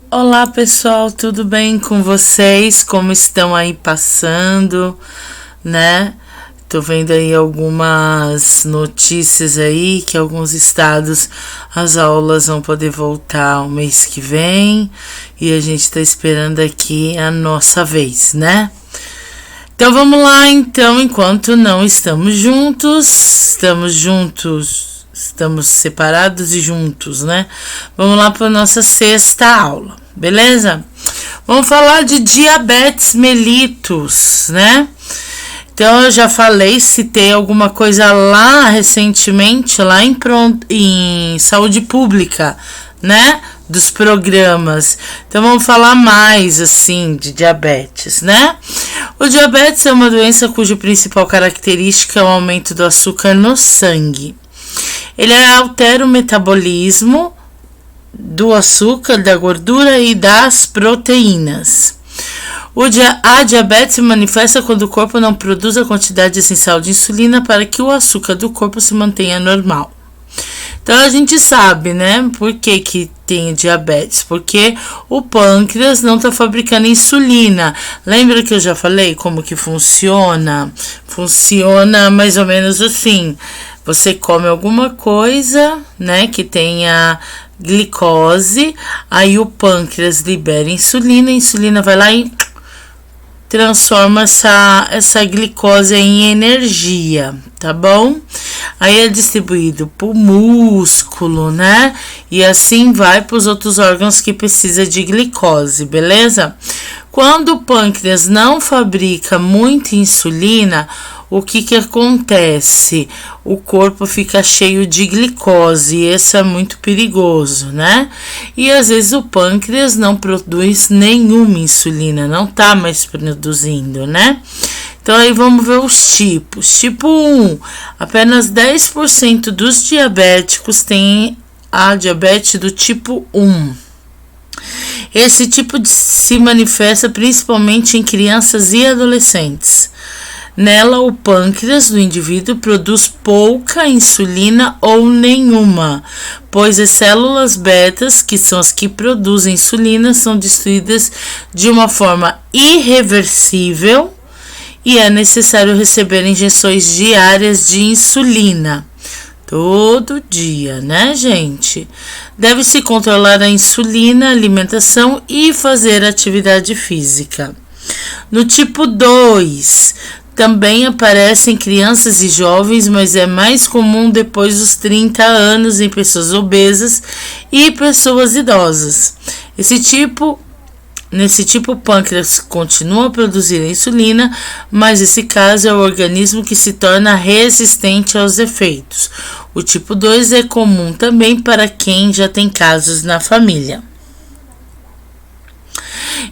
Olá pessoal, tudo bem com vocês? Como estão aí passando, né? Tô vendo aí algumas notícias aí que alguns estados as aulas vão poder voltar o mês que vem e a gente tá esperando aqui a nossa vez, né? Então vamos lá, então, enquanto não estamos juntos, estamos separados e juntos, né? Vamos lá para nossa sexta aula, beleza? Vamos falar de diabetes mellitus, né? Então eu já falei, citei alguma coisa lá recentemente, lá em saúde pública, né? Dos programas. Então vamos falar mais assim de diabetes, né? O diabetes é uma doença cuja principal característica é o aumento do açúcar no sangue. Ele altera o metabolismo do açúcar, da gordura e das proteínas. A diabetes se manifesta quando o corpo não produz a quantidade essencial de insulina para que o açúcar do corpo se mantenha normal. Então a gente sabe, né, por que tem diabetes? Porque o pâncreas não está fabricando insulina. Lembra que eu já falei como que funciona? Funciona mais ou menos assim. Você come alguma coisa, né, que tenha glicose, aí o pâncreas libera insulina, a insulina vai lá e transforma essa glicose em energia, tá bom? Aí é distribuído pro músculo, né? E assim vai para os outros órgãos que precisa de glicose, beleza? Quando o pâncreas não fabrica muita insulina, o que acontece? O corpo fica cheio de glicose e isso é muito perigoso, né? E às vezes o pâncreas não produz nenhuma insulina, não tá mais produzindo, né? Então aí vamos ver os tipos. Tipo 1, apenas 10% dos diabéticos têm a diabetes do tipo 1. Esse tipo se manifesta principalmente em crianças e adolescentes. Nela, o pâncreas do indivíduo produz pouca insulina ou nenhuma, pois as células betas, que são as que produzem insulina, são destruídas de uma forma irreversível e é necessário receber injeções diárias de insulina. Todo dia, né, gente? Deve-se controlar a insulina, a alimentação e fazer atividade física. No tipo 2, também aparece em crianças e jovens, mas é mais comum depois dos 30 anos em pessoas obesas e pessoas idosas. Nesse tipo, o pâncreas continua a produzir a insulina, mas esse caso é o organismo que se torna resistente aos efeitos. O tipo 2 é comum também para quem já tem casos na família.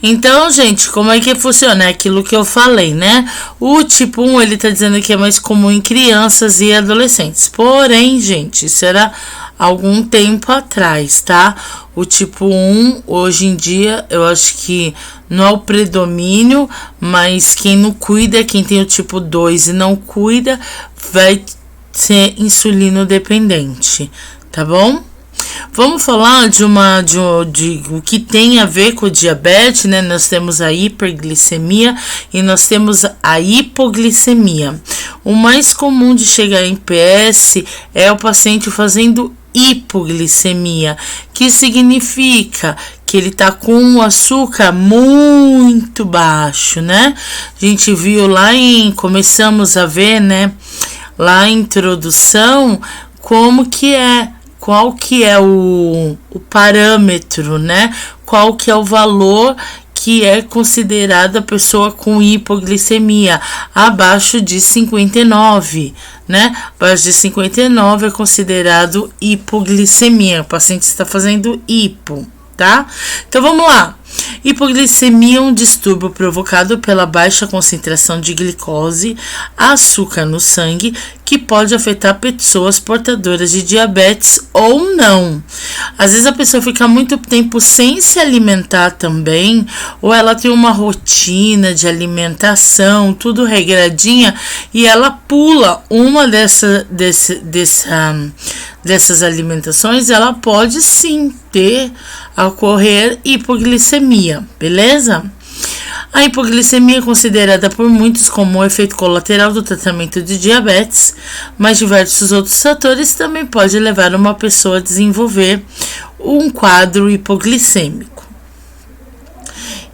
Então, gente, como é que funciona? É aquilo que eu falei, né? O tipo 1, ele tá dizendo que é mais comum em crianças e adolescentes. Porém, gente, isso era algum tempo atrás, tá? O tipo 1, hoje em dia, eu acho que não é o predomínio, mas quem não cuida, quem tem o tipo 2 e não cuida, vai ser insulino dependente, tá bom? Vamos falar de o que tem a ver com o diabetes, né? Nós temos a hiperglicemia e nós temos a hipoglicemia. O mais comum de chegar em PS é o paciente fazendo hipoglicemia, que significa que ele tá com o açúcar muito baixo, né? A gente viu começamos a ver, né? Lá a introdução, qual que é o parâmetro, né? Qual que é o valor que é considerada a pessoa com hipoglicemia? Abaixo de 59, né? Abaixo de 59 é considerado hipoglicemia. O paciente está fazendo hipo, tá? Então vamos lá. Hipoglicemia é um distúrbio provocado pela baixa concentração de glicose, açúcar no sangue, que que pode afetar pessoas portadoras de diabetes ou não. Às vezes a pessoa fica muito tempo sem se alimentar também, ou ela tem uma rotina de alimentação, tudo regradinha, e ela pula uma dessas alimentações, ela pode sim ocorrer hipoglicemia, beleza? A hipoglicemia é considerada por muitos como um efeito colateral do tratamento de diabetes, mas diversos outros fatores também podem levar uma pessoa a desenvolver um quadro hipoglicêmico.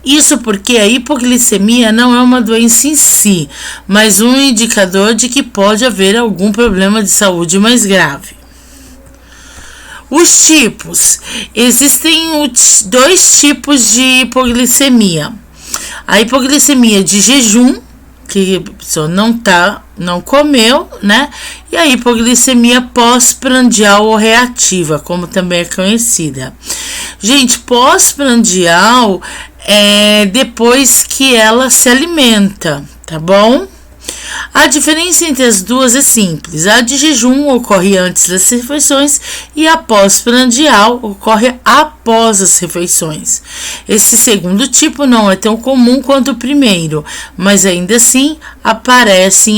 Isso porque a hipoglicemia não é uma doença em si, mas um indicador de que pode haver algum problema de saúde mais grave. Os tipos. Existem 2 tipos de hipoglicemia. A hipoglicemia de jejum, que a pessoa não comeu, né? E a hipoglicemia pós-prandial ou reativa, como também é conhecida. Gente, pós-prandial é depois que ela se alimenta, tá bom? A diferença entre as duas é simples. A de jejum ocorre antes das refeições e a pós-prandial ocorre após as refeições. Esse segundo tipo não é tão comum quanto o primeiro, mas ainda assim aparece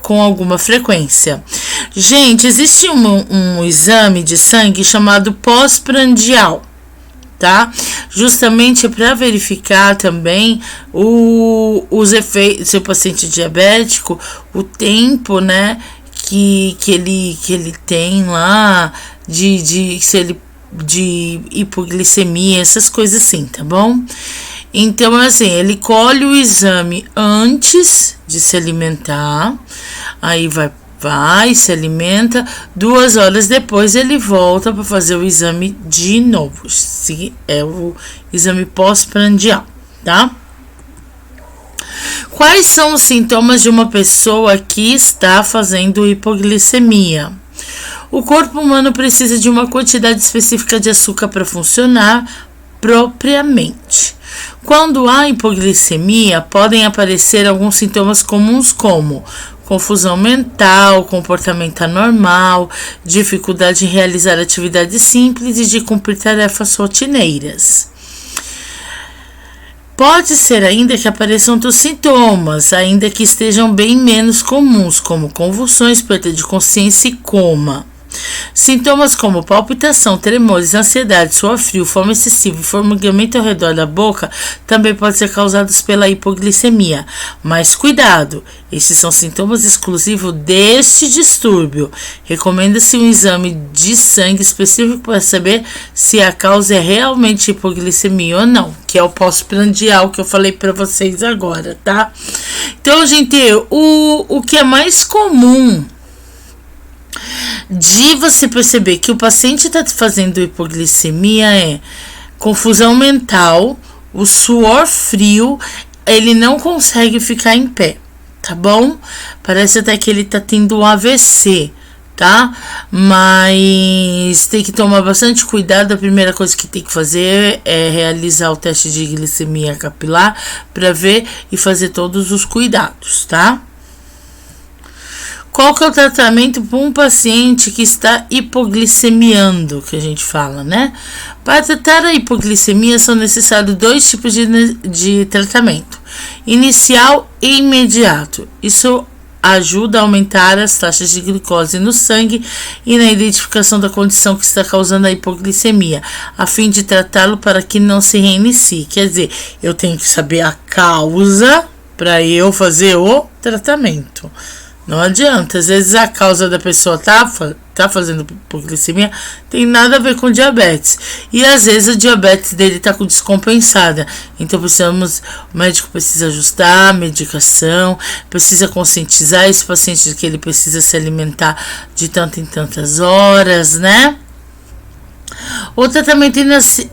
com alguma frequência. Gente, existe um exame de sangue chamado pós-prandial, tá? Justamente para verificar também os efeitos, se o paciente diabético, o tempo, né, que ele tem lá de hipoglicemia, essas coisas assim, tá bom? Então, assim, ele colhe o exame antes de se alimentar, aí vai, se alimenta, 2 horas depois ele volta para fazer o exame de novo, se é o exame pós-prandial, tá? Quais são os sintomas de uma pessoa que está fazendo hipoglicemia? O corpo humano precisa de uma quantidade específica de açúcar para funcionar propriamente. Quando há hipoglicemia, podem aparecer alguns sintomas comuns como confusão mental, comportamento anormal, dificuldade em realizar atividades simples e de cumprir tarefas rotineiras. Pode ser ainda que apareçam outros sintomas, ainda que estejam bem menos comuns, como convulsões, perda de consciência e coma. Sintomas como palpitação, tremores, ansiedade, suor frio, fome excessiva e formigamento ao redor da boca também podem ser causados pela hipoglicemia. Mas cuidado, esses são sintomas exclusivos deste distúrbio. Recomenda-se um exame de sangue específico para saber se a causa é realmente hipoglicemia ou não, que é o pós-prandial que eu falei para vocês agora, tá? Então, gente, o que é mais comum de você perceber que o paciente está fazendo hipoglicemia é confusão mental, o suor frio, ele não consegue ficar em pé, tá bom? Parece até que ele tá tendo um AVC, tá? Mas tem que tomar bastante cuidado. A primeira coisa que tem que fazer é realizar o teste de glicemia capilar para ver e fazer todos os cuidados, tá? Qual que é o tratamento para um paciente que está hipoglicemiando, que a gente fala, né? Para tratar a hipoglicemia são necessários 2 tipos de tratamento, inicial e imediato. Isso ajuda a aumentar as taxas de glicose no sangue e na identificação da condição que está causando a hipoglicemia, a fim de tratá-lo para que não se reinicie. Quer dizer, eu tenho que saber a causa para eu fazer o tratamento. Não adianta, às vezes a causa da pessoa tá fazendo hipoglicemia tem nada a ver com diabetes. E às vezes a diabetes dele tá descompensada. Então o médico precisa ajustar a medicação, precisa conscientizar esse paciente de que ele precisa se alimentar de tanto em tantas horas, né? O tratamento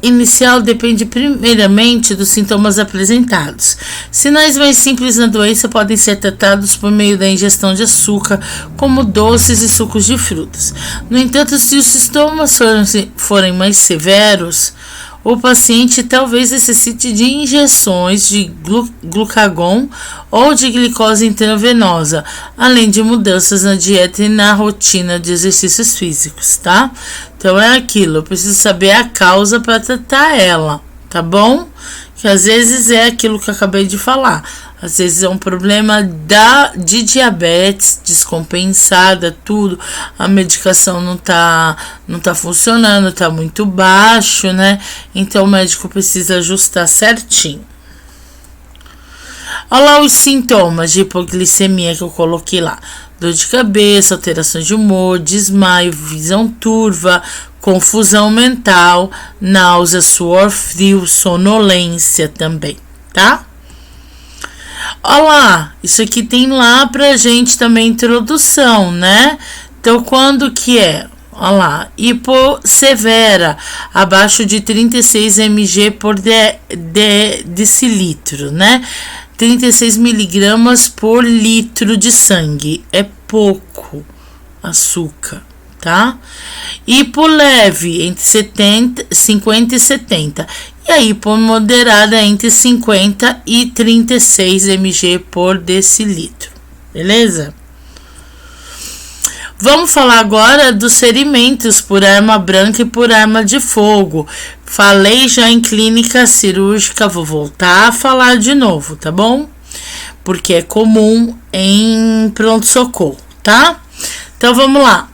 inicial depende primeiramente dos sintomas apresentados. Sinais mais simples na doença podem ser tratados por meio da ingestão de açúcar, como doces e sucos de frutas. No entanto, se os sintomas forem mais severos, o paciente talvez necessite de injeções de glucagon ou de glicose intravenosa, além de mudanças na dieta e na rotina de exercícios físicos, tá? Então é aquilo, eu preciso saber a causa para tratar ela, tá bom? Que às vezes é aquilo que eu acabei de falar. Às vezes é um problema de diabetes descompensada, tudo. A medicação não tá funcionando, tá muito baixo, né? Então o médico precisa ajustar certinho. Olha lá os sintomas de hipoglicemia que eu coloquei lá. Dor de cabeça, alterações de humor, desmaio, visão turva, confusão mental, náusea, suor frio, sonolência também, tá? Olha lá, isso aqui tem lá pra gente também introdução, né? Então, quando que é? Olha lá, hipossevera, abaixo de 36 mg por decilitro, né? 36 miligramas por litro de sangue, é pouco açúcar, tá? Hipoleve, entre 50 e 70. E a hipomoderada entre 50 e 36 mg por decilitro, beleza? Vamos falar agora dos ferimentos por arma branca e por arma de fogo. Falei já em clínica cirúrgica, vou voltar a falar de novo, tá bom? Porque é comum em pronto-socorro, tá? Então vamos lá.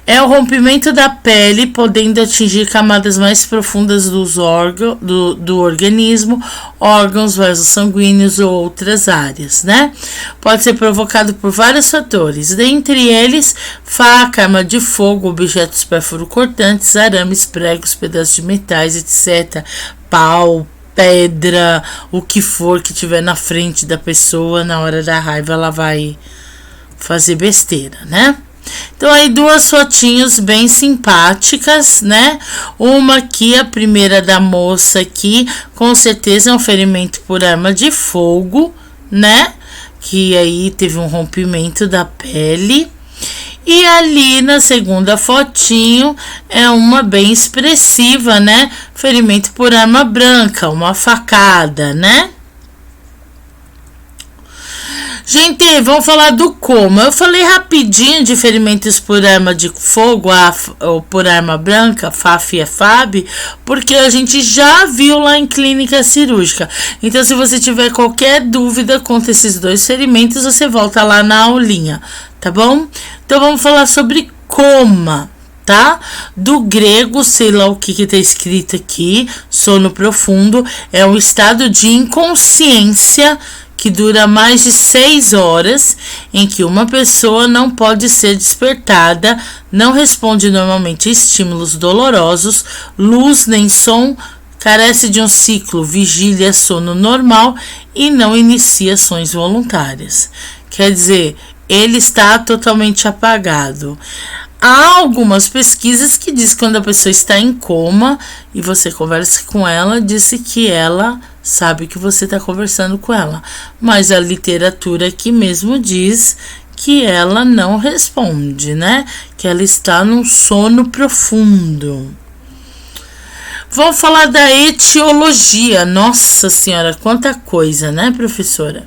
É o rompimento da pele, podendo atingir camadas mais profundas do organismo, órgãos, vasos sanguíneos ou outras áreas, né? Pode ser provocado por vários fatores, dentre eles faca, arma de fogo, objetos perfuro-cortantes, arames, pregos, pedaços de metais, etc. Pau, pedra, o que for que tiver na frente da pessoa, na hora da raiva ela vai fazer besteira, né? Então aí duas fotinhos bem simpáticas, né? Uma aqui, a primeira da moça aqui, com certeza é um ferimento por arma de fogo, né? Que aí teve um rompimento da pele. E ali na segunda fotinho é uma bem expressiva, né? Ferimento por arma branca, uma facada, né? Gente, vamos falar do coma. Eu falei rapidinho de ferimentos por arma de fogo ou por arma branca, FAF e FAB, porque a gente já viu lá em clínica cirúrgica. Então, se você tiver qualquer dúvida quanto a esses dois ferimentos, você volta lá na aulinha, tá bom? Então, vamos falar sobre coma, tá? Do grego, sei lá o que tá escrito aqui, sono profundo, é um estado de inconsciência que dura mais de 6 horas, em que uma pessoa não pode ser despertada, não responde normalmente a estímulos dolorosos, luz nem som, carece de um ciclo vigília, sono normal e não inicia ações voluntárias. Quer dizer, ele está totalmente apagado. Há algumas pesquisas que dizem que quando a pessoa está em coma e você conversa com ela, disse que ela sabe que você está conversando com ela. Mas a literatura aqui mesmo diz que ela não responde, né? Que ela está num sono profundo. Vamos falar da etiologia. Nossa Senhora, quanta coisa, né, professora?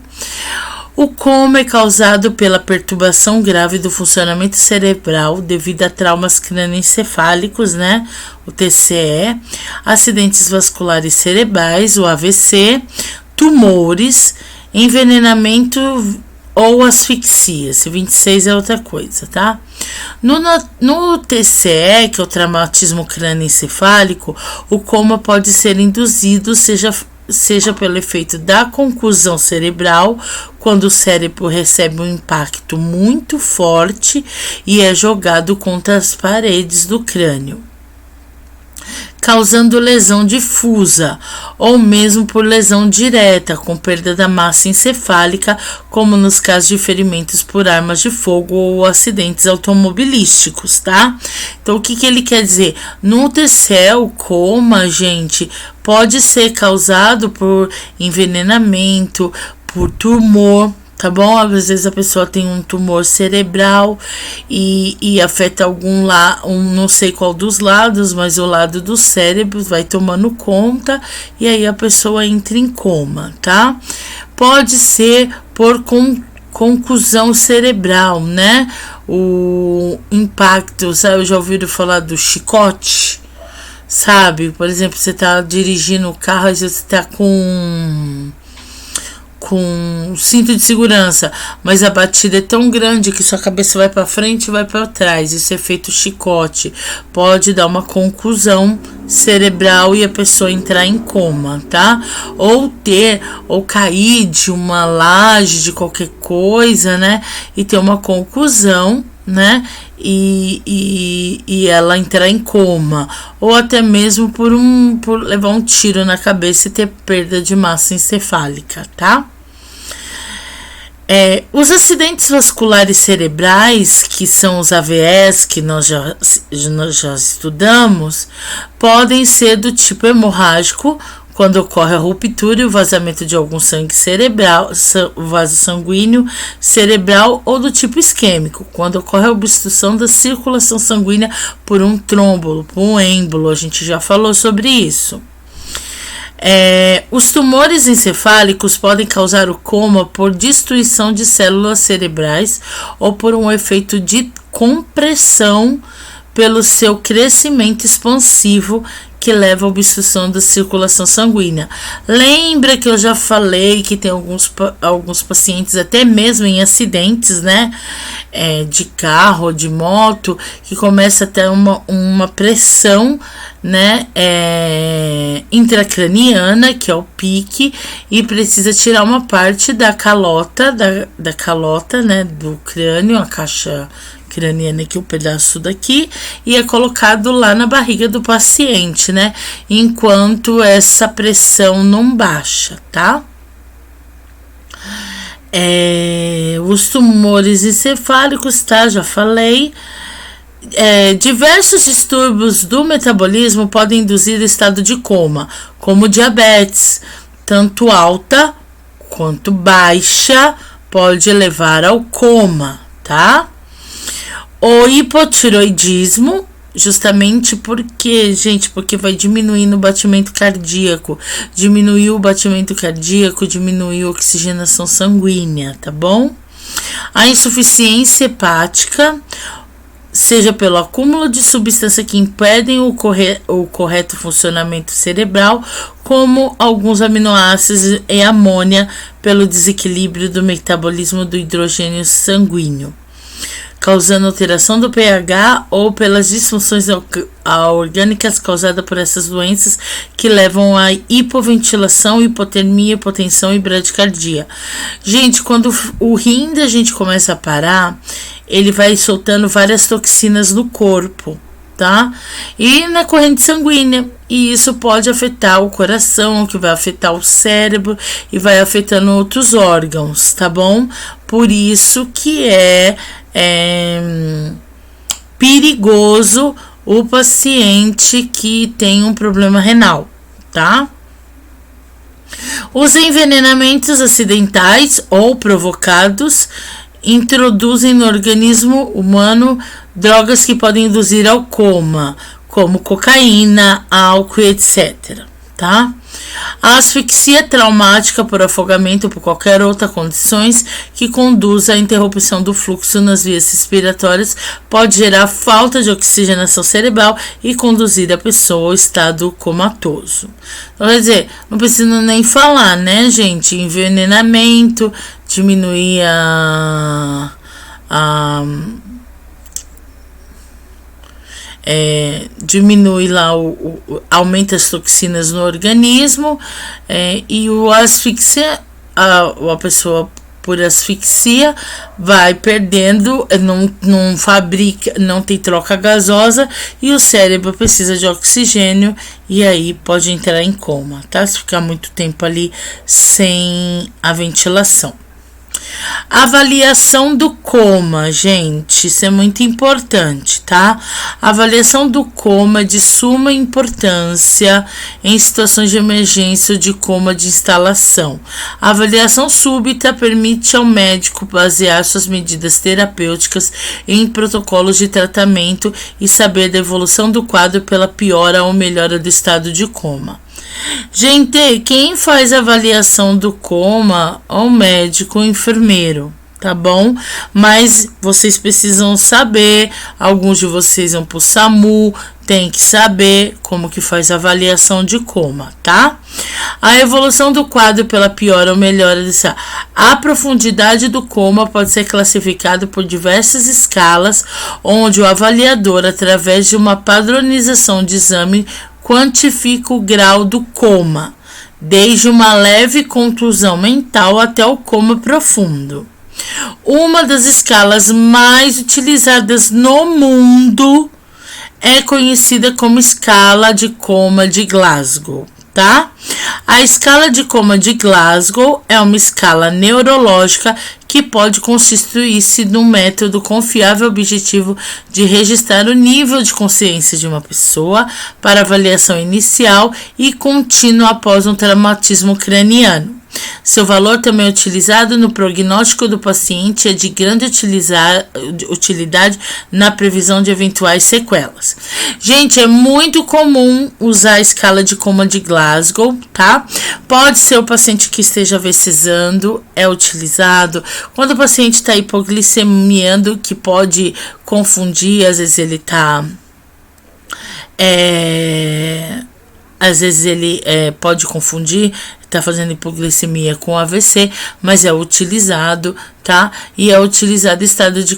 O coma é causado pela perturbação grave do funcionamento cerebral devido a traumas crânioencefálicos, né? O TCE, acidentes vasculares cerebrais, o AVC, tumores, envenenamento ou asfixia. Esse 26 é outra coisa, tá? No TCE, que é o traumatismo crânioencefálico, o coma pode ser induzido, seja pelo efeito da concussão cerebral, quando o cérebro recebe um impacto muito forte e é jogado contra as paredes do crânio, causando lesão difusa, ou mesmo por lesão direta, com perda da massa encefálica, como nos casos de ferimentos por armas de fogo ou acidentes automobilísticos, tá? Então, o que ele quer dizer? No TCE, o coma, gente, pode ser causado por envenenamento, por tumor, tá bom? Às vezes a pessoa tem um tumor cerebral e afeta algum não sei qual dos lados, mas o lado do cérebro vai tomando conta e aí a pessoa entra em coma, tá? Pode ser por concussão cerebral, né? O impacto, sabe? Eu já ouviram falar do chicote, sabe? Por exemplo, você tá dirigindo o carro e você tá com cinto de segurança, mas a batida é tão grande que sua cabeça vai para frente e vai para trás. Isso é feito chicote. Pode dar uma concussão cerebral e a pessoa entrar em coma, tá? Ou cair de uma laje de qualquer coisa, né? E ter uma concussão, né? E ela entrar em coma, ou até mesmo por levar um tiro na cabeça e ter perda de massa encefálica, tá? Os acidentes vasculares cerebrais, que são os AVS, que nós já estudamos, podem ser do tipo hemorrágico, quando ocorre a ruptura e o vazamento de algum sangue cerebral, vaso sanguíneo cerebral, ou do tipo isquêmico, quando ocorre a obstrução da circulação sanguínea por um trômbolo, por um êmbolo. A gente já falou sobre isso. Os tumores encefálicos podem causar o coma por destruição de células cerebrais ou por um efeito de compressão pelo seu crescimento expansivo que leva à obstrução da circulação sanguínea. Lembra que eu já falei que tem alguns pacientes, até mesmo em acidentes, né, de carro ou de moto, que começa a ter uma pressão, né, intracraniana, que é o pique, e precisa tirar uma parte da calota, da calota, né, do crânio, a caixa craniana aqui, o pedaço daqui, e é colocado lá na barriga do paciente, né? Enquanto essa pressão não baixa, tá? Os tumores encefálicos, tá? Já falei. Diversos distúrbios do metabolismo podem induzir o estado de coma, como diabetes, tanto alta quanto baixa, pode levar ao coma, tá? O hipotiroidismo, justamente porque vai diminuindo o batimento cardíaco. Diminuir o batimento cardíaco, diminuir a oxigenação sanguínea, tá bom? A insuficiência hepática, seja pelo acúmulo de substância que impedem o correto funcionamento cerebral, como alguns aminoácidos e amônia, pelo desequilíbrio do metabolismo do hidrogênio sanguíneo, causando alteração do pH, ou pelas disfunções orgânicas causadas por essas doenças, que levam a hipoventilação, hipotermia, hipotensão e bradicardia. Gente, quando o rim da gente começa a parar, ele vai soltando várias toxinas no corpo, tá? E na corrente sanguínea. E isso pode afetar o coração, que vai afetar o cérebro e vai afetando outros órgãos, tá bom? Por isso que é perigoso o paciente que tem um problema renal, tá? Os envenenamentos acidentais ou provocados introduzem no organismo humano drogas que podem induzir ao coma, como cocaína, álcool, etc. Tá? A asfixia traumática por afogamento ou por qualquer outra condições que conduza à interrupção do fluxo nas vias respiratórias pode gerar falta de oxigenação cerebral e conduzir a pessoa ao estado comatoso. Então, quer dizer, não precisa nem falar, né, gente? Envenenamento, diminuir diminui lá, aumenta as toxinas no organismo, e o asfixia, a pessoa por asfixia vai perdendo, não fabrica, não tem troca gasosa e o cérebro precisa de oxigênio e aí pode entrar em coma, tá? Se ficar muito tempo ali sem a ventilação. Avaliação do coma, gente, isso é muito importante, tá? A avaliação do coma é de suma importância em situações de emergência ou de coma de instalação. A avaliação súbita permite ao médico basear suas medidas terapêuticas em protocolos de tratamento e saber da evolução do quadro pela piora ou melhora do estado de coma. Gente, quem faz a avaliação do coma é o médico ou enfermeiro, tá bom? Mas vocês precisam saber, alguns de vocês vão pro SAMU, tem que saber como que faz a avaliação de coma, tá? A evolução do quadro pela piora ou melhora dessa. A profundidade do coma pode ser classificado por diversas escalas, onde o avaliador, através de uma padronização de exame, quantifica o grau do coma, desde uma leve contusão mental até o coma profundo. Uma das escalas mais utilizadas no mundo é conhecida como escala de coma de Glasgow, tá? A escala de coma de Glasgow é uma escala neurológica que pode constituir-se num método confiável objetivo de registrar o nível de consciência de uma pessoa para avaliação inicial e contínua após um traumatismo craniano. Seu valor também é utilizado no prognóstico do paciente e é de grande utilidade na previsão de eventuais sequelas. Gente, é muito comum usar a escala de coma de Glasgow, tá? Pode ser o paciente que esteja AVCzando, é utilizado. Quando o paciente está hipoglicemiando, que pode confundir, às vezes ele está... Às vezes ele pode confundir, está fazendo hipoglicemia com AVC, mas é utilizado, tá? E é utilizado estado de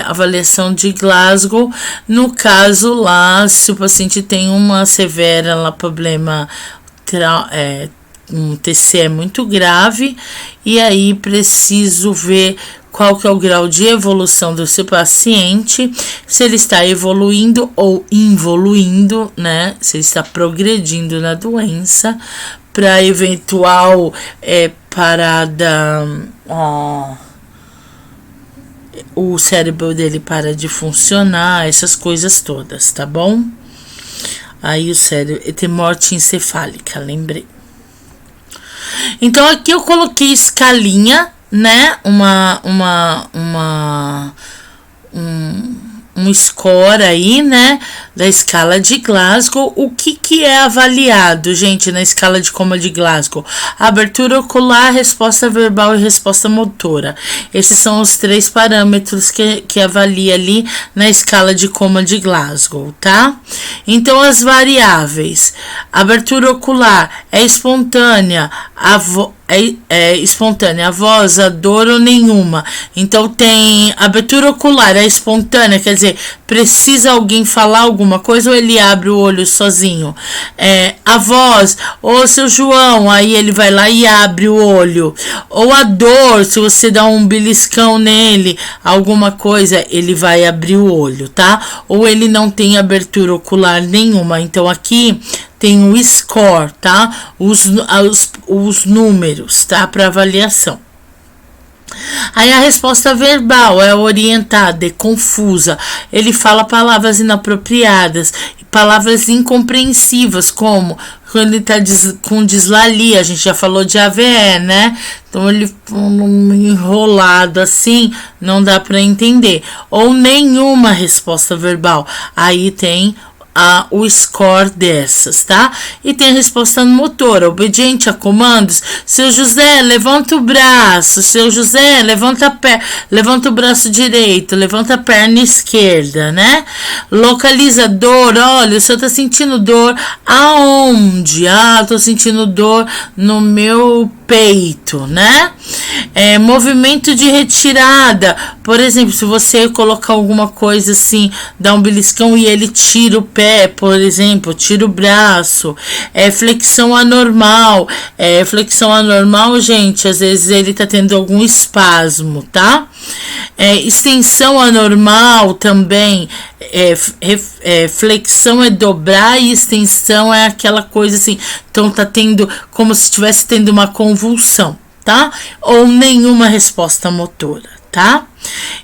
avaliação de Glasgow, no caso lá, se o paciente tem uma severa lá, problema, um TCE muito grave, e aí preciso ver qual que é o grau de evolução do seu paciente, se ele está evoluindo ou involuindo, né? Se ele está progredindo na doença, para eventual parada, o cérebro dele para de funcionar, essas coisas todas, tá bom? Aí o cérebro tem morte encefálica, lembrei. Então aqui eu coloquei escalinha, né, um score aí, né, da escala de Glasgow. O que é avaliado, gente, na escala de coma de Glasgow? Abertura ocular, resposta verbal e resposta motora. Esses são os 3 parâmetros que avalia ali na escala de coma de Glasgow, tá? Então, as variáveis. Abertura ocular é espontânea, espontânea, a voz, a dor ou nenhuma. Então tem abertura ocular, é espontânea, quer dizer, precisa alguém falar alguma coisa ou ele abre o olho sozinho. A voz, ô seu João, aí ele vai lá e abre o olho. Ou a dor, se você dá um beliscão nele, alguma coisa, ele vai abrir o olho, tá? Ou ele não tem abertura ocular nenhuma. Então aqui tem o score, tá? Os números, tá? Para avaliação. Aí a resposta verbal é orientada, é confusa. Ele fala palavras inapropriadas, palavras incompreensivas, como quando ele está com dislalia, a gente já falou de AVE, né? Então ele enrolado assim, não dá para entender. Ou nenhuma resposta verbal. Aí tem o score dessas, tá? E tem a resposta motora, obediente a comandos. Seu José, levanta o braço. Seu José, levanta o braço direito, levanta a perna esquerda, né? Localiza dor, olha, o senhor tá sentindo dor aonde? Tô sentindo dor no meu peito, né? Movimento de retirada, por exemplo, se você colocar alguma coisa assim, dá um beliscão e ele tira o pé, por exemplo, tira o braço. Flexão anormal, gente, às vezes ele tá tendo algum espasmo, tá? Extensão anormal também, flexão é dobrar e extensão é aquela coisa assim, então tá tendo como se estivesse tendo uma convulsão, tá? Ou nenhuma resposta motora, tá?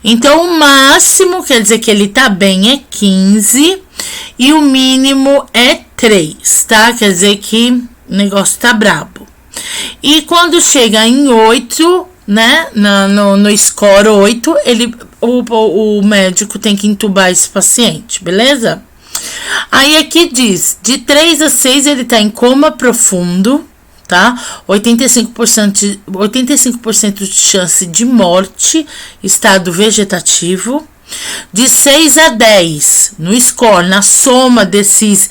Então, o máximo, quer dizer que ele tá bem, é 15 e o mínimo é 3, tá? Quer dizer que o negócio tá brabo. E quando chega em 8, né, no score 8, o médico tem que entubar esse paciente, beleza? Aí aqui diz, de 3 a 6 ele tá em coma profundo, tá? 85% de chance de morte, estado vegetativo. De 6 a 10 no score, na soma desses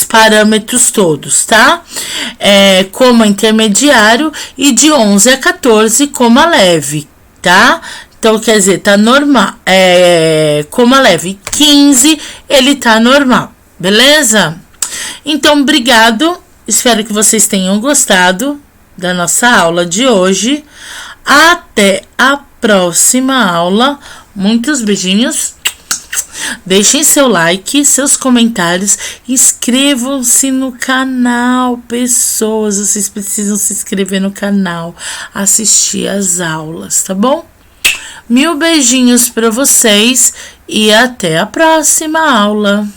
parâmetros todos, tá? Coma intermediário, e de 11 a 14, coma leve, tá? Então, quer dizer, tá normal. Coma leve, 15, ele tá normal, beleza? Então, obrigado. Espero que vocês tenham gostado da nossa aula de hoje. Até a próxima aula. Muitos beijinhos. Deixem seu like, seus comentários. Inscrevam-se no canal, pessoas. Vocês precisam se inscrever no canal, assistir as aulas, tá bom? Mil beijinhos para vocês e até a próxima aula.